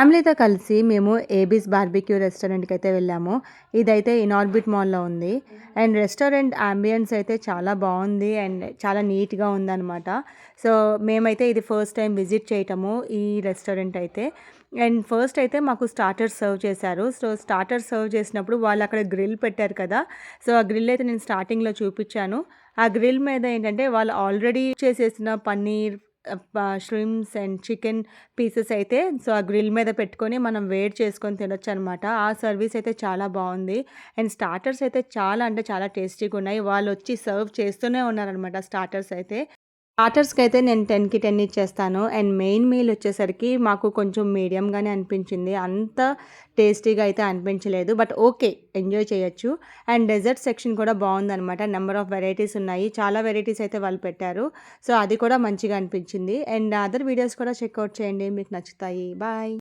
ఫ్యామిలీతో కలిసి మేము ఏబీస్ బార్బిక్యూ రెస్టారెంట్‌కి అయితే వెళ్ళాము. ఇదైతే ఇనార్బిట్ మాల్‌లో ఉంది. అండ్ రెస్టారెంట్ యాంబియన్స్ అయితే చాలా బావుంది. అండ్ చాలా నీట్‌గా ఉందనమాట. సో, మేమైతే ఇది ఫస్ట్ టైం విజిట్ చేయటము ఈ రెస్టారెంట్ అయితే. అండ్ ఫస్ట్ అయితే మాకు స్టార్టర్స్ సర్వ్ చేశారు. సో, స్టార్టర్స్ సర్వ్ చేసినప్పుడు వాళ్ళు అక్కడ గ్రిల్ పెట్టారు కదా! సో, ఆ గ్రిల్ అయితే నేను స్టార్టింగ్‌లో చూపిచ్చాను. ఆ గ్రిల్ మీద ఏంటంటే వాళ్ళు ఆల్రెడీ చేసేసిన paneer, shrimps and chicken pieces అయితే సో, ఆ గ్రిల్ మీద పెట్టుకొని మనం వేడి చేసుకొని తినొచ్చనమాట. ఆ సర్వీస్ అయితే చాలా బావుంది. అండ్ స్టార్టర్స్ అయితే చాలా అంటే చాలా టేస్టీగున్నాయి. వాళ్ళొచ్చి సర్వ్ చేస్తూనే ఉన్నారనమాట స్టార్టర్స్ అయితే. స్టార్టర్స్‌కైతే నేను 10కి 10 ఇచ్చేస్తాను. అండ్ మెయిన్ మీల్ వచ్చేసరికి మాకు కొంచెం మీడియంగానే అనిపించింది. అంత టేస్టీగా అయితే అనిపించలేదు. But okay. ఎంజాయ్ చేయొచ్చు. అండ్ డెజర్ట్ సెక్షన్ కూడా బావుందనమాట. నంబర్ ఆఫ్ వెరైటీస్ ఉన్నాయి. చాలా వెరైటీస్ అయితే వాళ్ళు పెట్టారు. సో, అది కూడా మంచిగా అనిపించింది. అండ్ అదర్ వీడియోస్ కూడా చెక్‌ఔట్ చేయండి. మీకు నచ్చుతాయి. బాయ్.